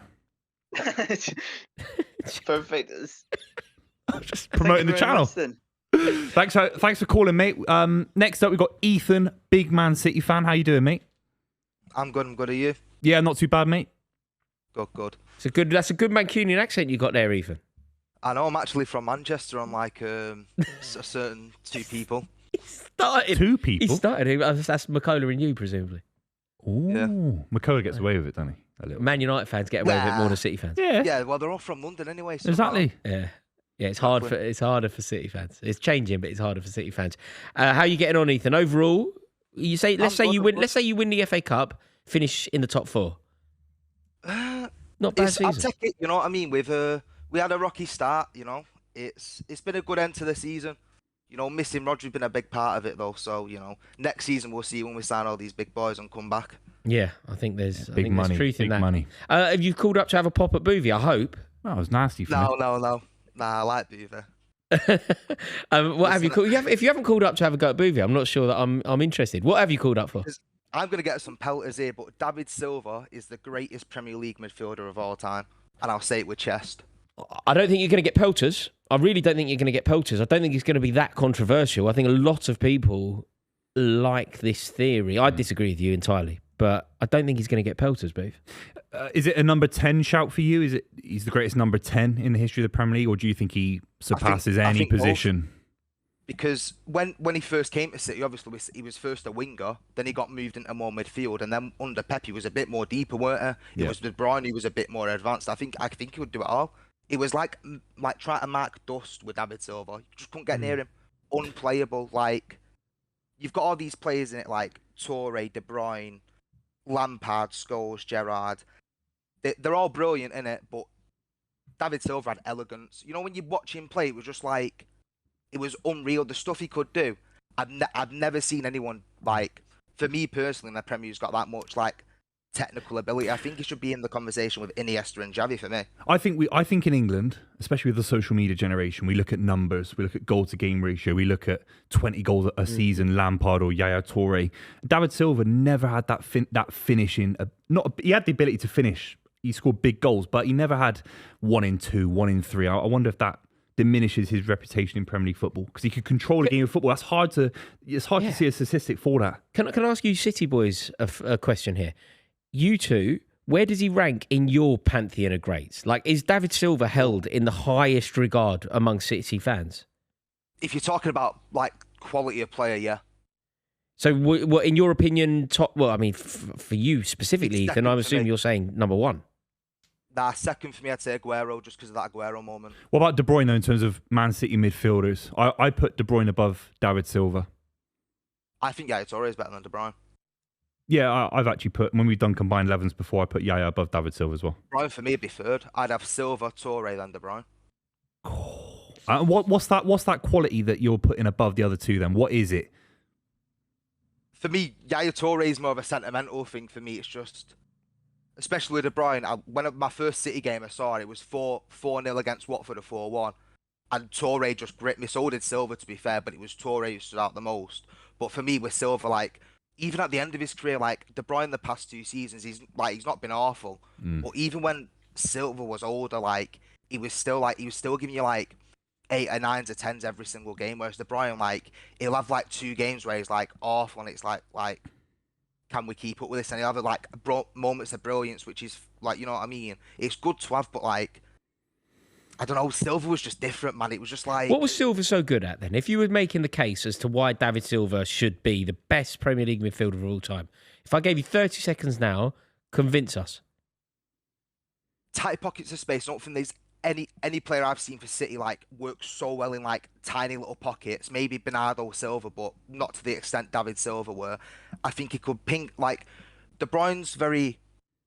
Perfect. Just promoting the channel. Thanks for calling, mate. Next up, we've got Ethan, big Man City fan. How you doing, mate? I'm good. Are you? Yeah, not too bad, mate. Good. That's a good Mancunian accent you got there, Ethan. I know. I'm actually from Manchester. Unlike a certain 2 people. He started. 2 people? He started. That's McKola and you, presumably. Ooh. Yeah. McKola gets away with it, doesn't he? A little. Man United fans get away with it more than City fans. Yeah. Well, they're all from London anyway. So exactly. Yeah. It's harder for City fans. It's changing, but it's harder for City fans. How are you getting on, Ethan? Overall, let's say you win the FA Cup, finish in the top 4. Not bad season. I'll take it. You know what I mean? We had a rocky start. It's been a good end to the season. Missing Rodri's been a big part of it though. So next season we'll see when we sign all these big boys and come back. Yeah, I think there's big money. There's truth in that. Big money. Have you called up to have a pop at Buvey? I hope. Oh, it was nasty for me. No. Nah, I like Buvey. What have you called? If you haven't called up to have a go at Buvey, I'm not sure that I'm interested. What have you called up for? I'm going to get some pelters here, but David Silva is the greatest Premier League midfielder of all time, and I'll say it with chest. I don't think you're going to get pelters. I really don't think you're going to get pelters. I don't think it's going to be that controversial. I think a lot of people like this theory. I disagree with you entirely, but I don't think he's going to get pelters, Booth. Is it a number 10 shout for you? Is it he's the greatest number 10 in the history of the Premier League, or do you think he surpasses any position? Because when he first came to City, obviously he was first a winger, then he got moved into more midfield, and then under Pep he was a bit more deeper, weren't he? It was De Bruyne who was a bit more advanced. I think he would do it all. It was like trying to mark dust with David Silva. You just couldn't get near him. Unplayable. Like, you've got all these players in it, like Toure, De Bruyne, Lampard, Scholes, Gerrard. They're all brilliant in it, but David Silva had elegance. You know, when you watch him play, it was just like, it was unreal. The stuff he could do, I've never seen anyone, like, for me personally in the Premier who's got that much, like, technical ability. I think he should be in the conversation with Iniesta and Xavi for me. I think in England, especially with the social media generation, we look at numbers, we look at goal to game ratio, we look at 20 goals a season, Lampard or Yaya Toure. David Silva never had that finishing. He had the ability to finish. He scored big goals, but he never had 1 in 2, 1 in 3. I wonder if that diminishes his reputation in Premier League football, because he could control a game of football. It's hard to see a statistic for that. Can I ask you, City boys, a question here? You two, where does he rank in your pantheon of greats? Like, is David Silva held in the highest regard among City fans? If you're talking about, like, quality of player, yeah. So, what, in your opinion, top? Well, I mean, for you specifically, then I assume you're saying number one. Nah, second for me, I'd say Aguero, just because of that Aguero moment. What about De Bruyne, though, in terms of Man City midfielders? I put De Bruyne above David Silva. I think Yaya Toure is better than De Bruyne. Yeah, I've actually put, when we've done combined 11s before, I put Yaya above David Silva as well. Bruyne for me would be third. I'd have Silva, Toure, then De Bruyne. What's that quality that you're putting above the other two then? What is it? For me, Yaya Toure is more of a sentimental thing for me. It's just, especially with De Bruyne, when my first City game I saw it was 4-0 against Watford or 4-1. And Toure just gripped me. So did Silva, to be fair, but it was Toure who stood out the most. But for me, with Silva, like, even at the end of his career, like, De Bruyne the past 2 seasons, he's not been awful. But even when Silva was older, like, he was still giving you like 8 or 9s or 10s every single game. Whereas De Bruyne, like, he'll have like 2 games where he's like awful, and it's like, can we keep up with this? And he'll have like moments of brilliance, which is like, you know what I mean? It's good to have, but like, I don't know, Silva was just different, man. It was just like... What was Silva so good at then? If you were making the case as to why David Silva should be the best Premier League midfielder of all time, if I gave you 30 seconds now, convince us. Tight pockets of space. I don't think there's any player I've seen for City like work so well in like tiny little pockets. Maybe Bernardo Silva, but not to the extent David Silva were. I think he could ping, like, De Bruyne's very...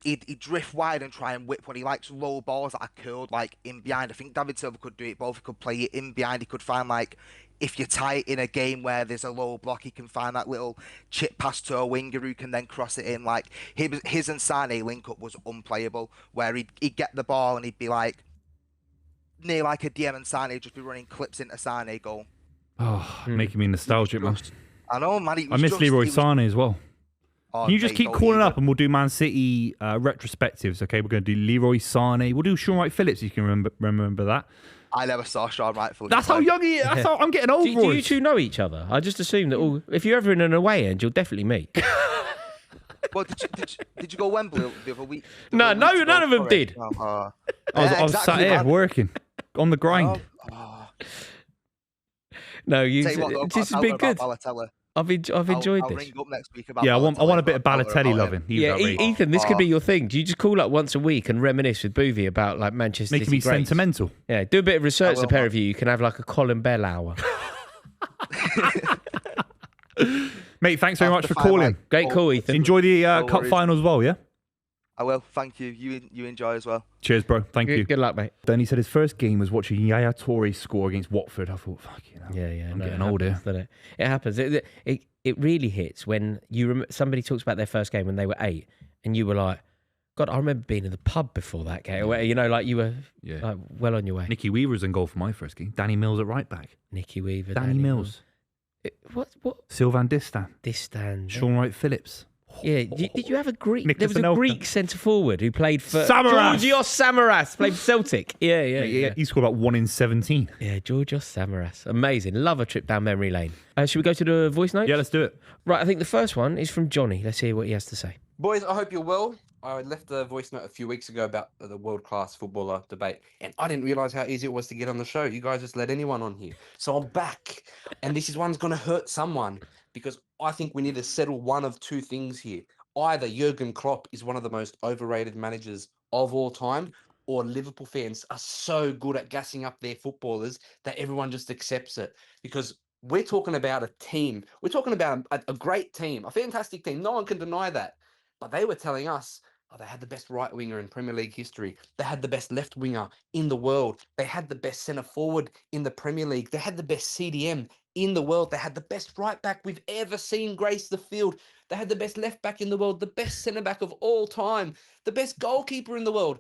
He'd drift wide and try and whip when he likes low balls that are curled, like, in behind. I think David Silva could do it both. He could play it in behind. He could find, like, if you're tight in a game where there's a low block, he can find that little chip pass to a winger who can then cross it in. Like, his and Sane link-up was unplayable, where he'd get the ball and he'd be, like, near like a DM, and Sane just be running clips into Sane goal. Oh, making me nostalgic, man. I know, man. I miss Leroy Sane as well. Can you just keep calling up and we'll do Man City retrospectives, okay? We're going to do Leroy Sane. We'll do Sean Wright Phillips, if you can remember that. I never saw Sean Wright Phillips. That's how young he is. That's how I'm getting old. Do you two know each other? I just assume that if you're ever in an away end, you'll definitely meet. Well, did you go Wembley the other week? No, none of them did. I was sat here working on the grind. No, this has been good. I've enjoyed I'll this. ring up next week about I want a bit of Balotelli loving. Yeah, Ethan, this could be your thing. Do you just call up once a week and reminisce with Buvey about like Manchester Making City me greats? sentimental. Yeah, do a bit of research, the pair of you. You can have like a Colin Bell hour. Mate, thanks very much for calling. Great call, Ethan. Enjoy the cup final as well, yeah? I will. Thank you. You enjoy as well. Cheers, bro. Thank you. Good luck, mate. Then he said his first game was watching Yaya Toure score against Watford. I thought, fuck you know. Yeah. I'm getting old here. It happens. It really hits when somebody talks about their first game when they were 8 and you were like, God, I remember being in the pub before that game. You know, like you were like, well on your way. Nicky Weaver was in goal for my first game. Danny Mills at right back. Nicky Weaver. Danny Mills. What? Sylvain Distin. Distin. Sean Wright Phillips. Yeah, did you have a Greek? Nicholas There was a Anelka. Greek centre forward who played for Samaras. Georgios Samaras, played for Celtic. Yeah. He scored about 1 in 17. Yeah, Georgios Samaras. Amazing. Love a trip down memory lane. Should we go to the voice notes? Yeah, let's do it. Right, I think the first one is from Johnny. Let's hear what he has to say. Boys, I hope you're well. I left a voice note a few weeks ago about the world-class footballer debate, and I didn't realise how easy it was to get on the show. You guys just let anyone on here. So I'm back, and this one's going to hurt someone, because I think we need to settle one of two things here. Either Jurgen Klopp is one of the most overrated managers of all time, or Liverpool fans are so good at gassing up their footballers that everyone just accepts it. Because we're talking about a team. We're talking about a great team, a fantastic team. No one can deny that. But they were telling us, they had the best right winger in Premier League history. They had the best left winger in the world. They had the best centre forward in the Premier League. They had the best CDM in the world. They had the best right back we've ever seen grace the field. They had the best left back in the world, the best centre back of all time, the best goalkeeper in the world.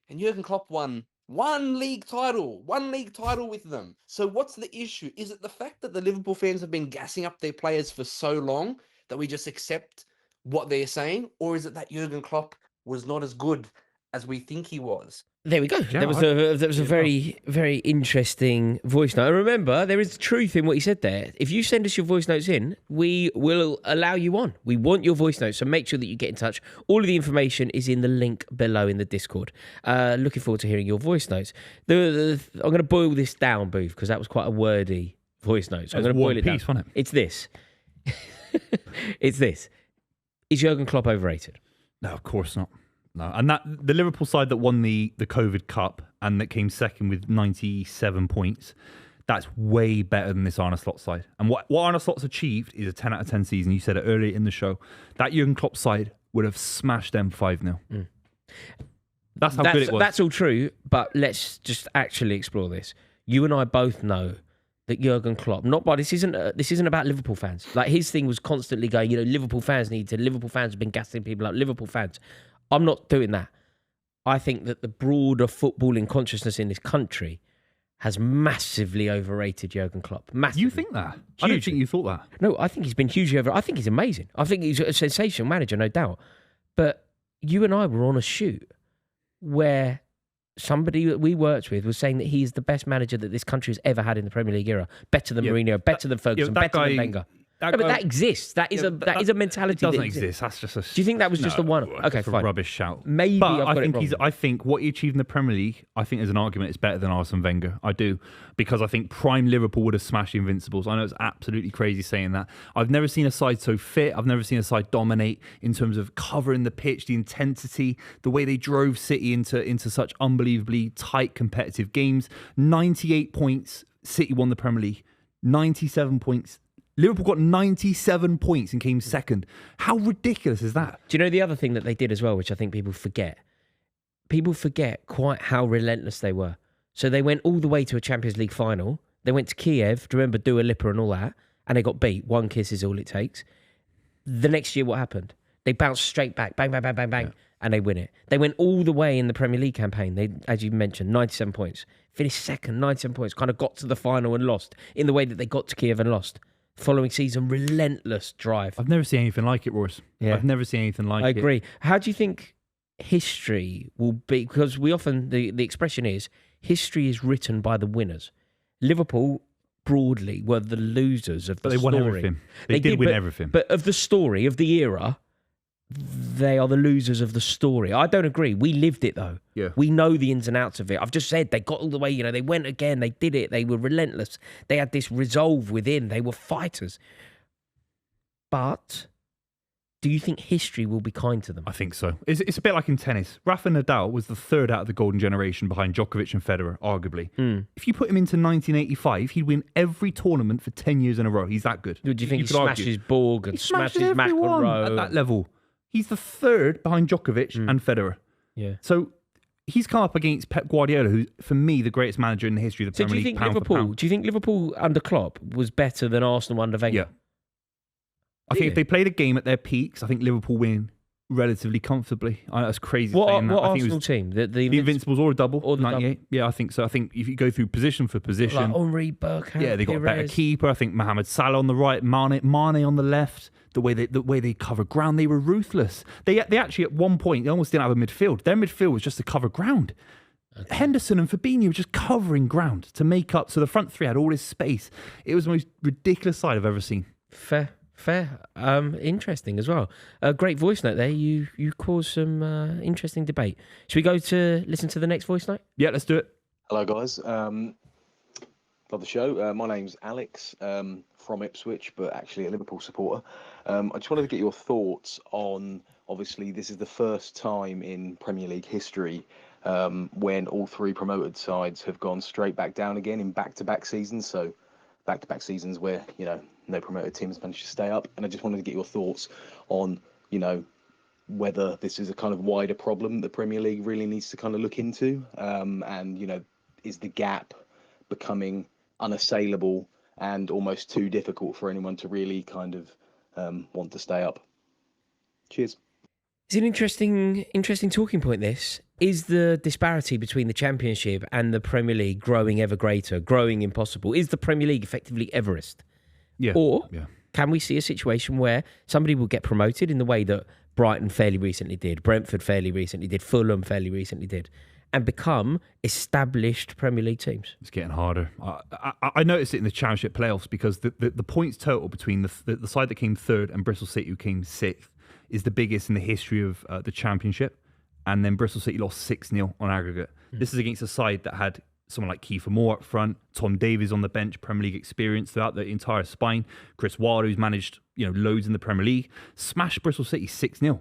And Jurgen Klopp won one league title with them. So what's the issue? Is it the fact that the Liverpool fans have been gassing up their players for so long that we just accept what they're saying? Or is it that Jurgen Klopp was not as good as we think he was? There we go. Yeah, there was a very, very interesting voice note. And remember, there is truth in what he said there. If you send us your voice notes in, we will allow you on. We want your voice notes, so make sure that you get in touch. All of the information is in the link below in the Discord. Looking forward to hearing your voice notes. I'm going to boil this down, Booth, because that was quite a wordy voice note. So I'm going to boil it down. Wasn't it? It's this. It's this. Is Jurgen Klopp overrated? No, of course not. No, and that the Liverpool side that won the COVID Cup and that came second with 97 points, that's way better than this Arne Slot side. And what Arne Slot's achieved is a 10 out of 10 season. You said it earlier in the show. That Jurgen Klopp side would have smashed them 5-0. That's how good it was. That's all true, but let's just actually explore this. You and I both know that Jurgen Klopp, this isn't about Liverpool fans. Like, his thing was constantly going, Liverpool fans have been gassing people up, Liverpool fans. I'm not doing that. I think that the broader footballing consciousness in this country has massively overrated Jurgen Klopp. Massively. You think that? I don't think you thought that. No, I think he's been hugely overrated. I think he's amazing. I think he's a sensational manager, no doubt. But you and I were on a shoot where somebody that we worked with was saying that he is the best manager that this country has ever had in the Premier League era. Better than Mourinho, better than Ferguson, better than Wenger. But that exists. That is a mentality. It doesn't exist. That's just a. Do you think that was just a one? Okay, fine. A rubbish shout. Maybe but I've got it wrong. I think what he achieved in the Premier League, I think as an argument, is better than Arsene Wenger. I do, because I think prime Liverpool would have smashed the Invincibles. I know it's absolutely crazy saying that. I've never seen a side so fit. I've never seen a side dominate in terms of covering the pitch, the intensity, the way they drove City into such unbelievably tight competitive games. 98 points. City won the Premier League. 97 points. Liverpool got 97 points and came second. How ridiculous is that? Do you know the other thing that they did as well, which I think people forget? People forget quite how relentless they were. So they went all the way to a Champions League final. They went to Kiev, do you remember Dua Lipa and all that? And they got beat. One kiss is all it takes. The next year, what happened? They bounced straight back, bang, bang, bang, bang, bang, and they win it. They went all the way in the Premier League campaign. They, as you mentioned, 97 points. Finished second, 97 points. Kind of got to the final and lost in the way that they got to Kiev and lost. Following season, relentless drive. I've never seen anything like it, Royce. Yeah. I've never seen anything like it. I agree. How do you think history will be? Because we often, the expression is, history is written by the winners. Liverpool, broadly, were the losers of the story. But they won everything. They did win everything. But of the story, of the era, they are the losers of the story. I don't agree. We lived it, though. Yeah. We know the ins and outs of it. I've just said they got all the way, they went again, they did it, they were relentless. They had this resolve within. They were fighters. But do you think history will be kind to them? I think so. It's a bit like in tennis. Rafa Nadal was the third out of the golden generation behind Djokovic and Federer, arguably. If you put him into 1985, he'd win every tournament for 10 years in a row. He's that good. Do you think he smashes Borg and smashes McEnroe? At that level. He's the third behind Djokovic and Federer. Yeah. So he's come up against Pep Guardiola, who's, for me, the greatest manager in the history of the Premier League. Do you think Liverpool under Klopp was better than Arsenal under Wenger? Yeah. I think if they played a game at their peaks, I think Liverpool win relatively comfortably. I know that's crazy. What saying that. I think Arsenal it was team? The the Invincibles or a double. Or the 98. Yeah, I think so. I think if you go through position for position, like Henri, Bergkamp, yeah, they got a better Perez. keeper. I think Mohamed Salah on the right, Mane on the left. The way they cover ground, they were ruthless. They actually at one point they almost didn't have a midfield. Their midfield was just to cover ground. Okay. Henderson and Fabinho were just covering ground to make up. So the front three had all this space. It was the most ridiculous sight I've ever seen. Fair. Interesting as well. A great voice note there. You caused some interesting debate. Should we go to listen to the next voice note? Yeah, let's do it. Hello, guys. Love the show. My name's Alex from Ipswich, but actually a Liverpool supporter. I just wanted to get your thoughts on, obviously, this is the first time in Premier League history when all three promoted sides have gone straight back down again in back-to-back seasons. So back-to-back seasons where, no promoted teams managed to stay up. And I just wanted to get your thoughts on, whether this is a kind of wider problem the Premier League really needs to kind of look into. And, is the gap becoming unassailable and almost too difficult for anyone to really kind of want to stay up? Cheers. It's an interesting talking point, this. Is the disparity between the Championship and the Premier League growing ever greater, growing impossible? Is the Premier League effectively Everest? Yeah. Or can we see a situation where somebody will get promoted in the way that Brighton fairly recently did, Brentford fairly recently did, Fulham fairly recently did, and become established Premier League teams? It's getting harder. I noticed it in the Championship playoffs because the points total between the side that came third and Bristol City, who came sixth, is the biggest in the history of the Championship. And then Bristol City lost 6-0 on aggregate. This is against a side that had someone like Kiefer Moore up front, Tom Davies on the bench, Premier League experience throughout the entire spine, Chris Wilder, who's managed loads in the Premier League, smashed Bristol City 6-0.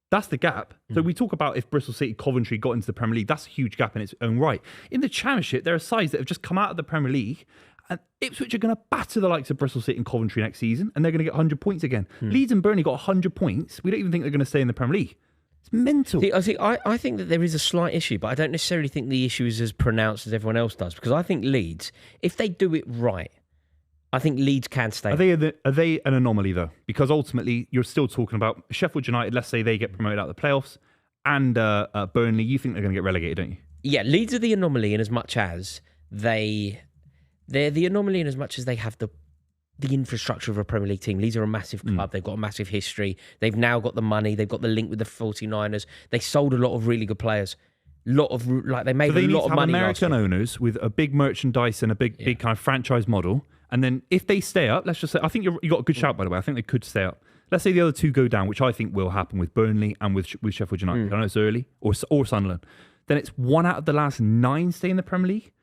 That's the gap. So we talk about if Bristol City, Coventry got into the Premier League, that's a huge gap in its own right. In the Championship, there are sides that have just come out of the Premier League, and Ipswich are going to batter the likes of Bristol City and Coventry next season, and they're going to get 100 points again. Leeds and Burnley got 100 points. We don't even think they're going to stay in the Premier League. It's mental. I think that there is a slight issue, but I don't necessarily think the issue is as pronounced as everyone else does, because I think Leeds, if they do it right, I think Leeds can stay. Are they an anomaly, though? Because ultimately, you're still talking about Sheffield United, let's say they get promoted out of the playoffs, and Burnley, you think they're going to get relegated, don't you? Yeah, Leeds are the anomaly in as much as they're the anomaly in as much as they have the infrastructure of a Premier League team. Leeds are a massive club. They've got a massive history. They've now got the money. They've got the link with the 49ers. They sold a lot of really good players. They made a lot of money. They need to have American last year. owners with a big merchandise and a big kind of franchise model. And then if they stay up, let's just say, I think you got a good shout, by the way. I think they could stay up. Let's say the other two go down, which I think will happen with Burnley and with Sheffield United. I know it's early, or Sunderland. Then it's 1 out of the last 9 stay in the Premier League.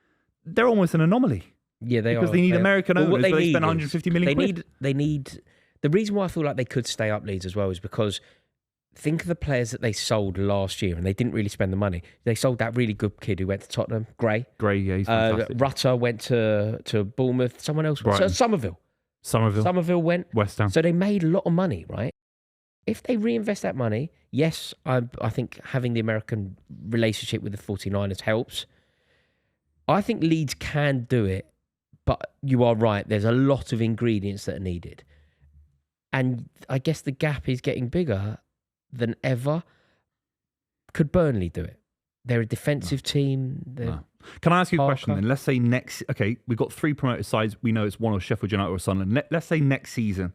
They're almost an anomaly. Yeah, because they need American owners, but they spend 150 million quid. They need. The reason why I feel like they could stay up, Leeds, as well, is because think of the players that they sold last year, and they didn't really spend the money. They sold that really good kid who went to Tottenham, Gray. Yeah, he's fantastic. Rutter went to Bournemouth. Someone else went. Somerville went. West Ham. So they made a lot of money, right? If they reinvest that money, yes, I think having the American relationship with the 49ers helps. I think Leeds can do it. But you are right, there's a lot of ingredients that are needed. And I guess the gap is getting bigger than ever. Could Burnley do it? They're a defensive team. No. Can I ask you a question then? Let's say we've got 3 promoted sides. We know it's one or Sheffield United or Sunderland. Let's say next season,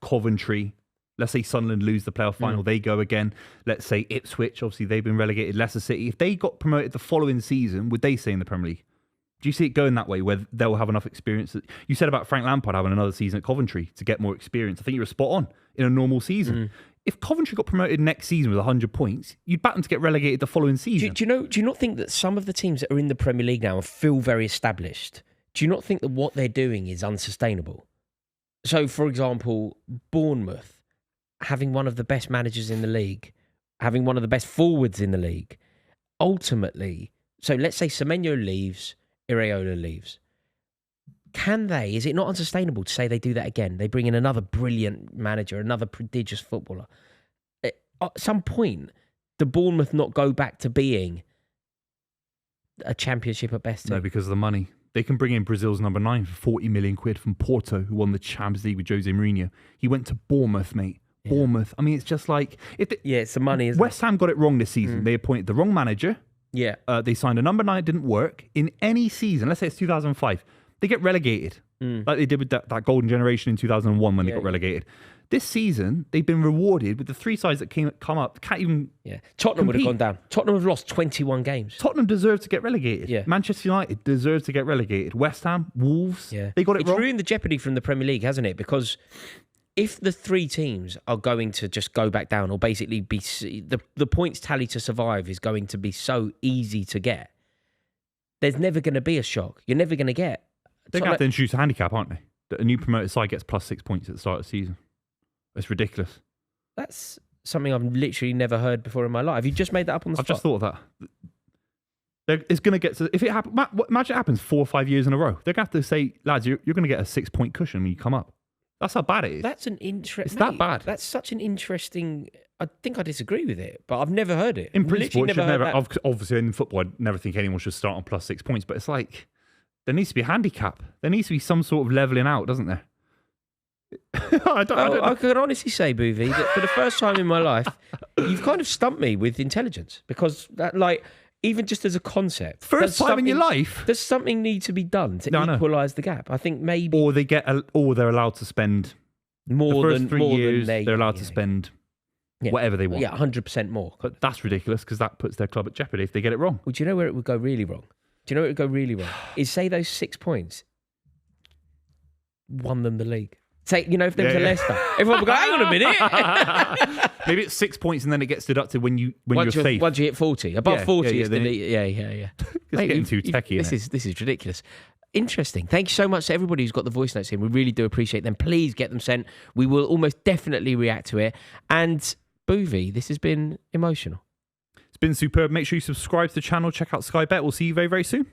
Coventry, let's say Sunderland lose the playoff final, they go again. Let's say Ipswich, obviously they've been relegated, Leicester City. If they got promoted the following season, would they stay in the Premier League? Do you see it going that way, where they'll have enough experience? You said about Frank Lampard having another season at Coventry to get more experience. I think you were spot on in a normal season. If Coventry got promoted next season with 100 points, you'd bat them to get relegated the following season. Do you not think that some of the teams that are in the Premier League now feel very established? Do you not think that what they're doing is unsustainable? So, for example, Bournemouth, having one of the best managers in the league, having one of the best forwards in the league, ultimately, so let's say Semenyo leaves, Iraola leaves. Is it not unsustainable to say they do that again? They bring in another brilliant manager, another prodigious footballer. At some point, do Bournemouth not go back to being a Championship at best team? No, because of the money. They can bring in Brazil's number 9 for 40 million quid from Porto, who won the Champions League with Jose Mourinho. He went to Bournemouth, mate. Bournemouth. I mean, it's just like it's the money. Isn't West Ham got it wrong this season. They appointed the wrong manager. Yeah. They signed a number 9. It didn't work in any season. Let's say it's 2005. They get relegated, like they did with that golden generation in 2001 when they got relegated. This season, they've been rewarded with the 3 sides that come up. Can't even. Yeah. Tottenham would have gone down. Tottenham have lost 21 games. Tottenham deserves to get relegated. Yeah. Manchester United deserves to get relegated. West Ham, Wolves, they got it wrong. It's ruined the jeopardy from the Premier League, hasn't it? Because if the 3 teams are going to just go back down, or basically be the points tally to survive is going to be so easy to get, there's never going to be a shock. You're never going to get. They're going to have to introduce a handicap, aren't they? That a new promoted side gets plus 6 points at the start of the season. It's ridiculous. That's something I've literally never heard before in my life. Have you just made that up on the spot? I've just thought of that. It's going to get to... If it happens... Imagine it happens 4 or 5 years in a row. They're going to have to say, lads, you're going to get a 6-point cushion when you come up. That's how bad it is. That's an interesting... It's that bad. That's such an interesting... I think I disagree with it, but I've never heard it. In principle, it should never... Obviously, in football, I'd never think anyone should start on plus 6 points, but it's like... There needs to be a handicap. There needs to be some sort of levelling out, doesn't there? I could honestly say, Buvey, that for the first time in my life, you've kind of stumped me with intelligence, because that, like, even just as a concept, first time in your life, does something need to be done to equalise the gap? I think maybe, or they're allowed to spend more the first than 3 years. They're allowed to spend whatever they want. Yeah, 100% more. But that's ridiculous, because that puts their club at jeopardy if they get it wrong. Well, do you know where it would go really wrong? Do you know where it would go really wrong? Is say those 6 points won them the league. Say, you know, if there was a Leicester, everyone would go, hang on a minute. Maybe it's 6 points and then it gets deducted when you're safe. Once you hit 40. Above 40 is the league. Yeah. It's getting too techie, This is ridiculous. Interesting. Thank you so much to everybody who's got the voice notes in. We really do appreciate them. Please get them sent. We will almost definitely react to it. And Buvey, this has been emotional. It's been superb. Make sure you subscribe to the channel. Check out Sky Bet. We'll see you very, very soon.